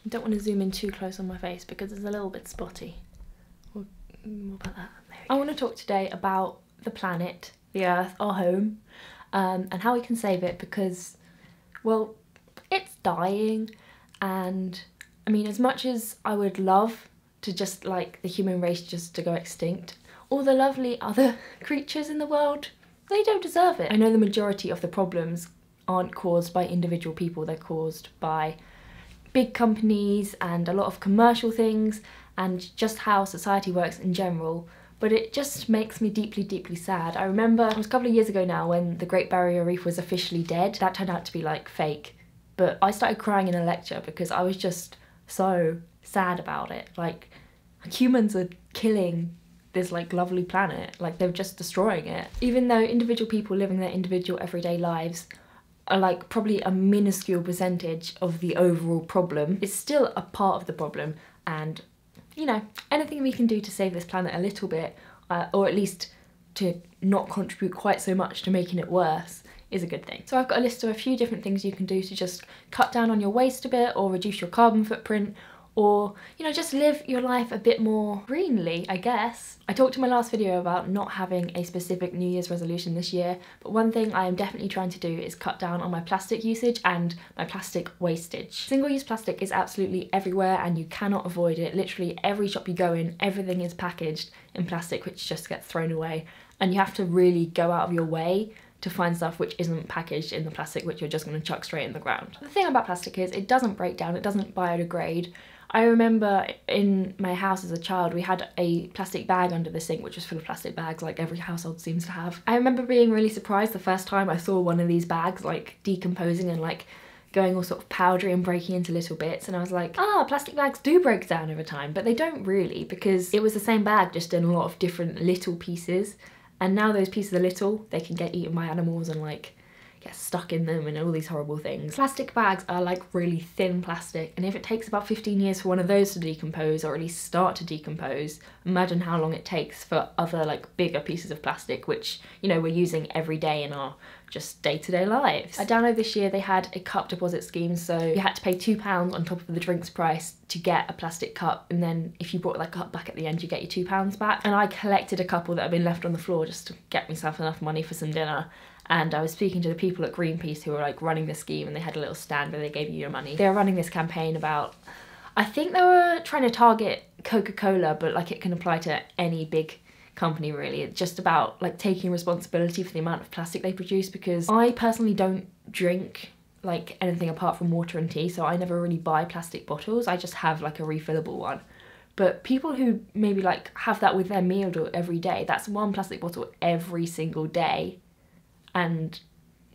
I don't want to zoom in too close on my face because it's a little bit spotty. What about that? I want to talk today about the planet, the Earth, our home, and how we can save it because, well, it's dying. And I mean, as much as I would love to just like the human race just to go extinct, all the lovely other creatures in the world, they don't deserve it. I know the majority of the problems aren't caused by individual people, they're caused by big companies and a lot of commercial things and just how society works in general, but it just makes me deeply, deeply sad. I remember it was a couple of years ago now when the Great Barrier Reef was officially dead. That turned out to be like fake, but I started crying in a lecture because I was just so sad about it. Like, humans are killing this like lovely planet, like they're just destroying it. Even though individual people living their individual everyday lives are like probably a minuscule percentage of the overall problem, it's still a part of the problem. And you know, anything we can do to save this planet a little bit, or at least to not contribute quite so much to making it worse, is a good thing. So I've got a list of a few different things you can do to just cut down on your waste a bit, or reduce your carbon footprint, or, you know, just live your life a bit more greenly, I guess. I talked in my last video about not having a specific New Year's resolution this year, but one thing I am definitely trying to do is cut down on my plastic usage and my plastic wastage. Single-use plastic is absolutely everywhere and you cannot avoid it. Literally every shop you go in, everything is packaged in plastic which just gets thrown away, and you have to really go out of your way to find stuff which isn't packaged in the plastic which you're just going to chuck straight in the ground. The thing about plastic is it doesn't break down, it doesn't biodegrade. I remember in my house as a child we had a plastic bag under the sink which was full of plastic bags, like every household seems to have. I remember being really surprised the first time I saw one of these bags like decomposing and like going all sort of powdery and breaking into little bits, and I was like, ah, plastic bags do break down over time, but they don't really, because it was the same bag just in a lot of different little pieces. And now those pieces are little, they can get eaten by animals and like get stuck in them and all these horrible things. Plastic bags are like really thin plastic, and if it takes about 15 years for one of those to decompose, or at least start to decompose, imagine how long it takes for other like bigger pieces of plastic which, you know, we're using every day in our just day-to-day lives. At Download this year they had a cup deposit scheme, so you had to pay £2 on top of the drinks price to get a plastic cup, and then if you brought that cup back at the end you get your £2 back. And I collected a couple that had been left on the floor just to get myself enough money for some dinner. And I was speaking to the people at Greenpeace who were like running the scheme, and they had a little stand where they gave you your money. They were running this campaign about, I think they were trying to target Coca-Cola, but like it can apply to any big company really. It's just about like taking responsibility for the amount of plastic they produce, because I personally don't drink like anything apart from water and tea, so I never really buy plastic bottles. I just have like a refillable one. But people who maybe like have that with their meal every day, that's one plastic bottle every single day. And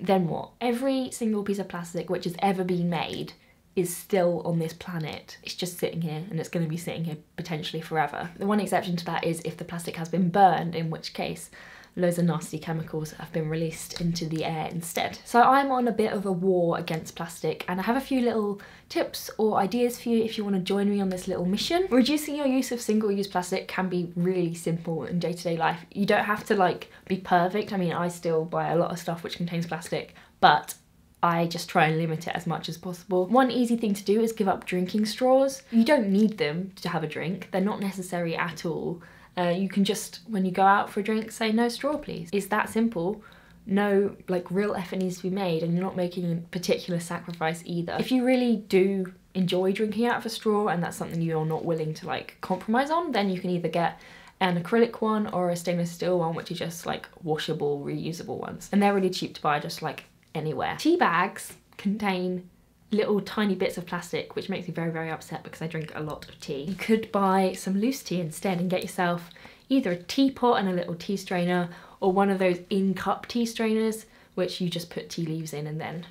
then what? Every single piece of plastic which has ever been made is still on this planet. It's just sitting here, and it's going to be sitting here potentially forever. The one exception to that is if the plastic has been burned, in which case loads of nasty chemicals have been released into the air instead. So I'm on a bit of a war against plastic, and I have a few little tips or ideas for you if you want to join me on this little mission. Reducing your use of single-use plastic can be really simple in day-to-day life. You don't have to like be perfect. I mean, I still buy a lot of stuff which contains plastic, but I just try and limit it as much as possible. One easy thing to do is give up drinking straws. You don't need them to have a drink. They're not necessary at all. You can just, when you go out for a drink, say no straw please. It's that simple. No like real effort needs to be made, and you're not making a particular sacrifice either. If you really do enjoy drinking out of a straw and that's something you're not willing to like compromise on, then you can either get an acrylic one or a stainless steel one, which are just like washable, reusable ones. And they're really cheap to buy just like anywhere. Tea bags contain little tiny bits of plastic, which makes me very, very upset because I drink a lot of tea. You could buy some loose tea instead and get yourself either a teapot and a little tea strainer, or one of those in-cup tea strainers, which you just put tea leaves in, and then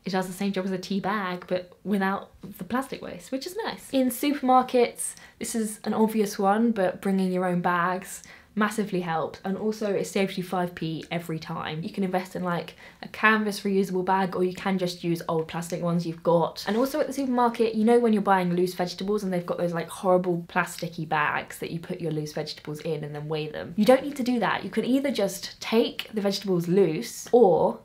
it does the same job as a tea bag, but without the plastic waste, which is nice. In supermarkets, this is an obvious one, but bringing your own bags massively helps, and also it saves you 5p every time. You can invest in like a canvas reusable bag, or you can just use old plastic ones you've got. And also at the supermarket, you know when you're buying loose vegetables and they've got those like horrible plasticky bags that you put your loose vegetables in and then weigh them? You don't need to do that. You can either just take the vegetables loose, or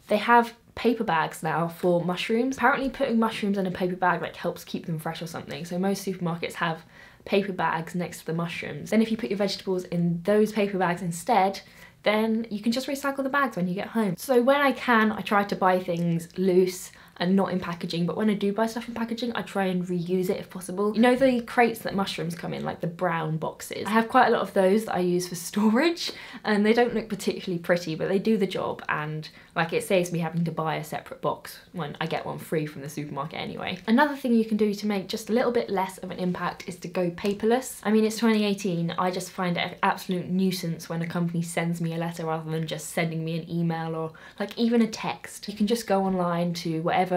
they have paper bags now for mushrooms. Apparently putting mushrooms in a paper bag like helps keep them fresh or something. So most supermarkets have paper bags next to the mushrooms. Then if you put your vegetables in those paper bags instead, then you can just recycle the bags when you get home. So when I can, I try to buy things loose and not in packaging, but when I do buy stuff in packaging, I try and reuse it if possible. You know the crates that mushrooms come in, like the brown boxes? I have quite a lot of those that I use for storage, and they don't look particularly pretty, but they do the job, and like it saves me having to buy a separate box when I get one free from the supermarket anyway. Another thing you can do to make just a little bit less of an impact is to go paperless. I mean, it's 2018, I just find it an absolute nuisance when a company sends me a letter rather than just sending me an email or like even a text. You can just go online to whatever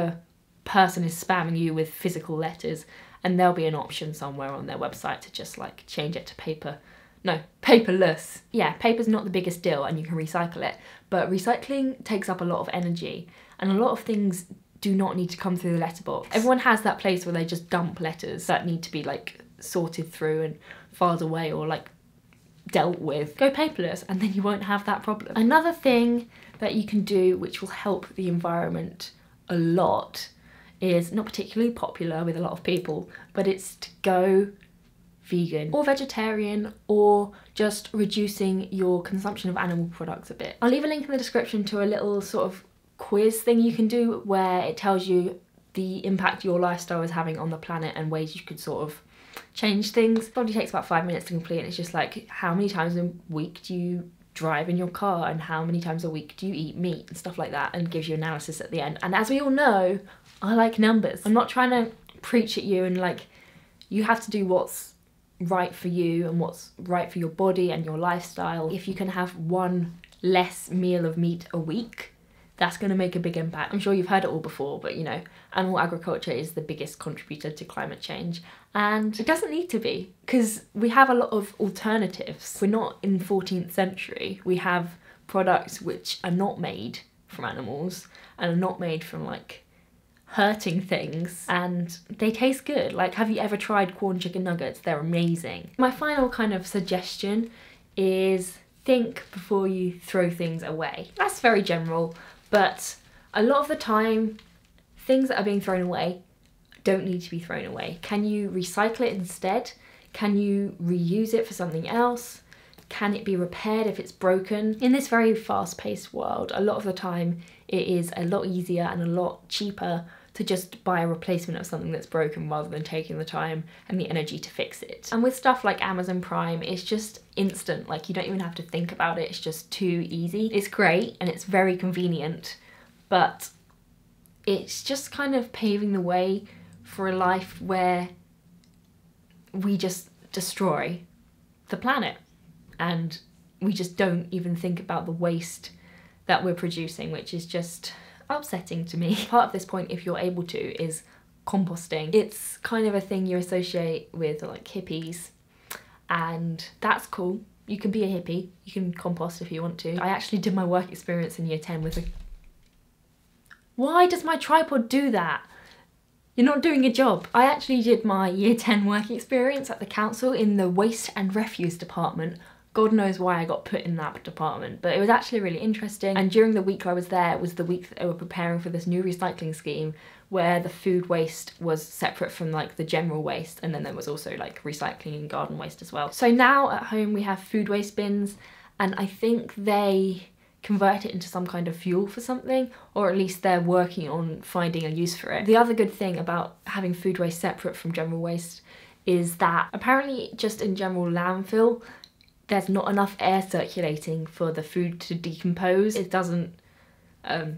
person is spamming you with physical letters, and there'll be an option somewhere on their website to just like change it to paperless. Yeah, paper's not the biggest deal and you can recycle it, but recycling takes up a lot of energy, and a lot of things do not need to come through the letterbox. Everyone has that place where they just dump letters that need to be like sorted through and filed away or like dealt with. Go paperless and then you won't have that problem. Another thing that you can do which will help the environment a lot is not particularly popular with a lot of people, but it's to go vegan or vegetarian or just reducing your consumption of animal products a bit. I'll leave a link in the description to a little sort of quiz thing you can do where it tells you the impact your lifestyle is having on the planet and ways you could sort of change things. It probably takes about 5 minutes to complete, and it's just like how many times a week do you drive in your car and how many times a week do you eat meat and stuff like that, and gives you analysis at the end. And as we all know, I like numbers. I'm not trying to preach at you and like you have to do what's right for you and what's right for your body and your lifestyle. If you can have one less meal of meat a week, that's going to make a big impact. I'm sure you've heard it all before, but you know, animal agriculture is the biggest contributor to climate change, and it doesn't need to be, because we have a lot of alternatives. We're not in 14th century. We have products which are not made from animals and are not made from like hurting things, and they taste good. Like, have you ever tried corn chicken nuggets? They're amazing. My final kind of suggestion is think before you throw things away. That's very general, but a lot of the time things that are being thrown away don't need to be thrown away. Can you recycle it instead? Can you reuse it for something else? Can it be repaired if it's broken? In this very fast-paced world, a lot of the time it is a lot easier and a lot cheaper to just buy a replacement of something that's broken rather than taking the time and the energy to fix it. And with stuff like Amazon Prime, it's just instant. Like, you don't even have to think about it. It's just too easy. It's great and it's very convenient, but it's just kind of paving the way for a life where we just destroy the planet and we just don't even think about the waste that we're producing, which is just upsetting to me. Part of this point, if you're able to, is composting. It's kind of a thing you associate with like hippies, and that's cool. You can be a hippie, you can compost if you want to. I actually did my work experience in year 10 with a... Why does my tripod do that? You're not doing your job. I actually did my year 10 work experience at the council in the waste and refuse department. God knows why I got put in that department, but it was actually really interesting. And during the week I was there, it was the week that they were preparing for this new recycling scheme where the food waste was separate from like the general waste, and then there was also like recycling and garden waste as well. So now at home we have food waste bins, and I think they convert it into some kind of fuel for something, or at least they're working on finding a use for it. The other good thing about having food waste separate from general waste is that apparently just in general landfill, there's not enough air circulating for the food to decompose. It doesn't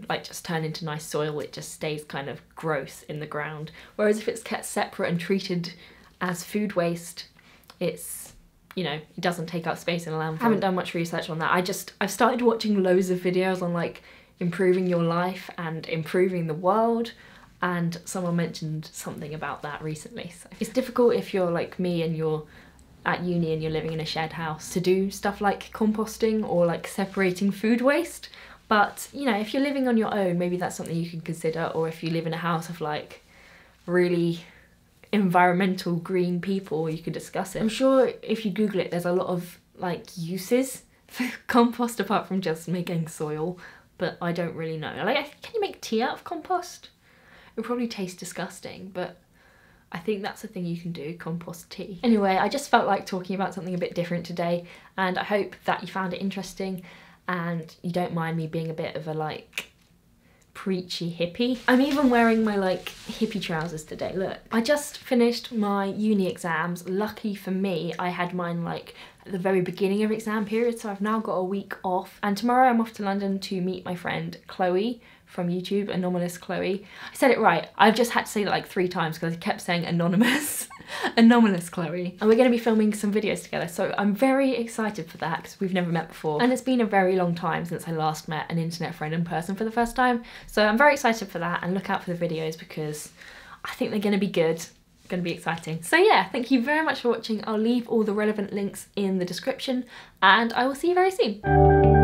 like just turn into nice soil, it just stays kind of gross in the ground. Whereas if it's kept separate and treated as food waste, it's, you know, it doesn't take up space in a landfill. I haven't done much research on that. I've started watching loads of videos on like improving your life and improving the world, and someone mentioned something about that recently. So it's difficult if you're like me and you're at uni and you're living in a shared house to do stuff like composting or like separating food waste. But, you know, if you're living on your own, maybe that's something you can consider, or if you live in a house of like really environmental green people, you could discuss it. I'm sure if you Google it, there's a lot of like uses for compost apart from just making soil, but I don't really know. Like, can you make tea out of compost? It would probably taste disgusting, but I think that's a thing you can do, compost tea. Anyway, I just felt like talking about something a bit different today, and I hope that you found it interesting and you don't mind me being a bit of a like preachy hippie. I'm even wearing my like hippie trousers today, look. I just finished my uni exams. Lucky for me, I had mine like at the very beginning of exam period, so I've now got a week off, and tomorrow I'm off to London to meet my friend Chloe from YouTube, Anomalous Chloe. I said it right. I've just had to say it like 3 times because I kept saying anonymous. Anomalous Chloe. And we're going to be filming some videos together, so I'm very excited for that because we've never met before. And it's been a very long time since I last met an internet friend in person for the first time. So I'm very excited for that, and look out for the videos because I think they're going to be good. Going to be exciting. So yeah, thank you very much for watching. I'll leave all the relevant links in the description and I will see you very soon.